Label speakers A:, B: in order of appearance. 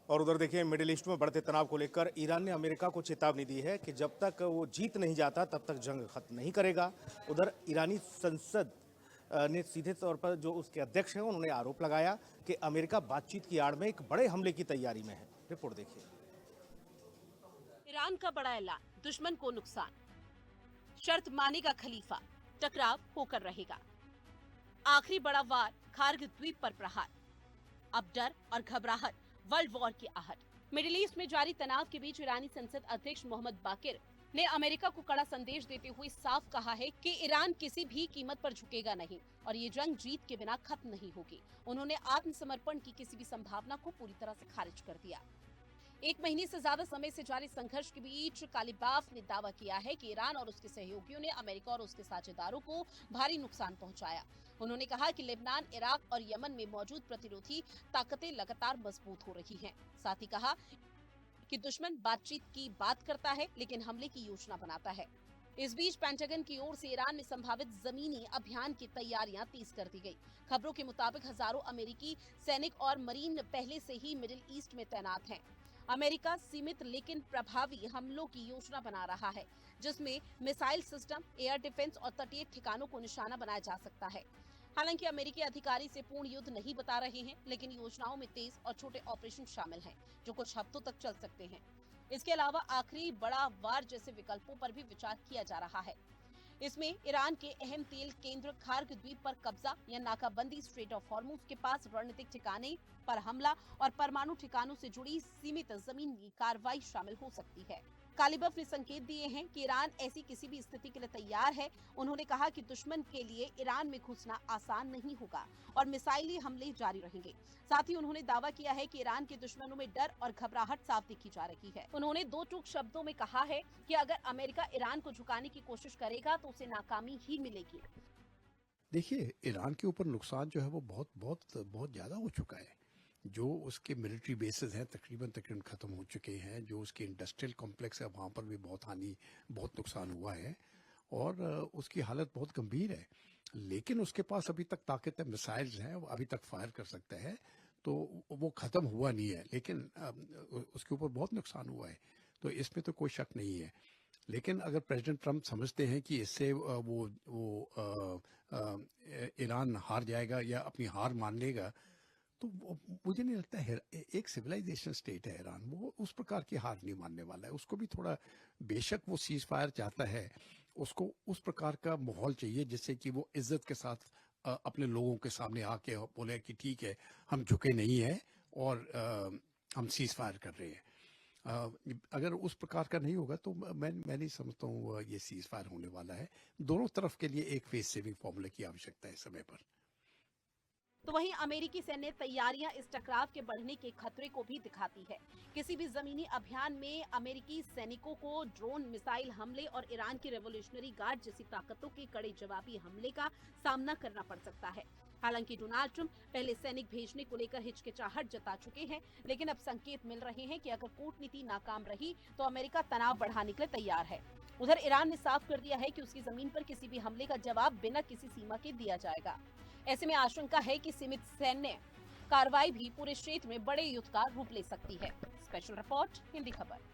A: और उधर देखिए मिडिल ईस्ट में बढ़ते तनाव को लेकर ईरान ने अमेरिका को चेतावनी दी है कि जब तक वो जीत नहीं जाता तब तक जंग खत्म नहीं करेगा। उधर ईरानी संसद ने सीधे तौर पर जो उसके अध्यक्ष हैं उन्होंने आरोप लगाया कि अमेरिका बातचीत की आड़ में एक बड़े हमले की तैयारी में है। रिपोर्ट देखिए।
B: ईरान का बड़ा ऐलान, दुश्मन को नुकसान, शर्त मानेगा खलीफा, टकराव होकर रहेगा। आखिरी बड़ा वार, खार्ग द्वीप पर प्रहार। अब डर और घबराहट, वर्ल्ड वॉर की आहट। मिडिल ईस्ट में जारी तनाव के बीच ईरानी संसद अध्यक्ष मोहम्मद बाकिर ने अमेरिका को कड़ा संदेश देते हुए साफ कहा है कि ईरान किसी भी कीमत पर झुकेगा नहीं और ये जंग जीत के बिना खत्म नहीं होगी। उन्होंने आत्मसमर्पण की किसी भी संभावना को पूरी तरह से खारिज कर दिया। एक महीने से ज्यादा समय से जारी संघर्ष के बीच कालिबाफ ने दावा किया है कि ईरान और उसके सहयोगियों ने अमेरिका और उसके साझेदारों को भारी नुकसान पहुंचाया। उन्होंने कहा कि लेबनान, इराक और यमन में मौजूद प्रतिरोधी ताकतें लगातार मजबूत हो रही हैं। साथ ही कहा कि दुश्मन बातचीत की बात करता है लेकिन हमले की योजना बनाता है। इस बीच पेंटागन की ओर से ईरान में संभावित जमीनी अभियान की तैयारियां तेज कर दी गई। खबरों के मुताबिक हजारों अमेरिकी सैनिक और मरीन पहले से ही मिडिल ईस्ट में तैनात हैं। अमेरिका सीमित लेकिन प्रभावी हमलों की योजना बना रहा है, जिसमें मिसाइल सिस्टम, एयर डिफेंस और तटीय ठिकानों को निशाना बनाया जा सकता है। हालांकि अमेरिकी अधिकारी से पूर्ण युद्ध नहीं बता रहे हैं, लेकिन योजनाओं में तेज और छोटे ऑपरेशन शामिल हैं, जो कुछ हफ्तों तक चल सकते हैं। इसके अलावा आखिरी बड़ा वार जैसे विकल्पों पर भी विचार किया जा रहा है। इसमें ईरान के अहम तेल केंद्र खार्ग द्वीप पर कब्जा या नाकाबंदी, स्ट्रेट ऑफ हॉर्मुज के पास रणनीतिक ठिकाने पर हमला और परमाणु ठिकानों से जुड़ी सीमित जमीनी कार्रवाई शामिल हो सकती है। कालिबफ ने संकेत दिए हैं कि ईरान ऐसी किसी भी स्थिति के लिए तैयार है। उन्होंने कहा कि दुश्मन के लिए ईरान में घुसना आसान नहीं होगा और मिसाइली हमले जारी रहेंगे। साथ ही उन्होंने दावा किया है कि ईरान के दुश्मनों में डर और घबराहट साफ दिखी जा रही है। उन्होंने दो टूक शब्दों में कहा है कि अगर अमेरिका ईरान को झुकाने की कोशिश करेगा तो उसे नाकामी ही मिलेगी।
C: देखिए, ईरान के ऊपर नुकसान जो है वो बहुत बहुत बहुत ज़्यादा हो चुका है। जो उसके मिलिट्री बेसेस हैं तकरीबन ख़त्म हो चुके हैं। जो उसके इंडस्ट्रियल कॉम्प्लेक्स है वहाँ पर भी बहुत नुकसान हुआ है और उसकी हालत बहुत गंभीर है। लेकिन उसके पास अभी तक ताकत है, मिसाइल्स हैं, वो अभी तक फायर कर सकता है, तो वो ख़त्म हुआ नहीं है। लेकिन उसके ऊपर बहुत नुकसान हुआ है, तो इसमें तो कोई शक नहीं है। लेकिन अगर प्रेसिडेंट ट्रंप समझते हैं कि इससे ईरान हार जाएगा या अपनी हार मान लेगा, तो मुझे नहीं लगता है। एक सिविलाइजेशन स्टेट है ईरान, वो उस प्रकार की हार नहीं मानने वाला है। उसको भी थोड़ा, बेशक वो सीज फायर चाहता है, उसको उस प्रकार का माहौल चाहिए जिससे कि वो इज्जत के साथ अपने लोगों के सामने आके बोले कि ठीक है, हम झुके नहीं हैं और हम सीज फायर कर रहे हैं। अगर उस प्रकार का नहीं होगा तो मैं नहीं समझता हूँ ये सीज फायर होने वाला है। दोनों तरफ के लिए एक फेस सेविंग फॉर्मूला की आवश्यकता है समय पर।
B: तो वहीं अमेरिकी सैन्य तैयारियां इस टकराव के बढ़ने के खतरे को भी दिखाती है। किसी भी जमीनी अभियान में अमेरिकी सैनिकों को ड्रोन, मिसाइल हमले और ईरान की रेवोल्यूशनरी गार्ड जैसी ताकतों के कड़े जवाबी हमले का सामना करना पड़ सकता है। हालांकि डोनाल्ड ट्रंप पहले सैनिक भेजने को लेकर हिचकिचाहट जता चुके हैं, लेकिन अब संकेत मिल रहे हैं कि अगर कूटनीति नाकाम रही तो अमेरिका तनाव बढ़ाने के लिए तैयार है। उधर ईरान ने साफ कर दिया है कि उसकी जमीन पर किसी भी हमले का जवाब बिना किसी सीमा के दिया जाएगा। ऐसे में आशंका है कि सीमित सैन्य कार्रवाई भी पूरे क्षेत्र में बड़े युद्ध का रूप ले सकती है। स्पेशल रिपोर्ट, हिंदी खबर।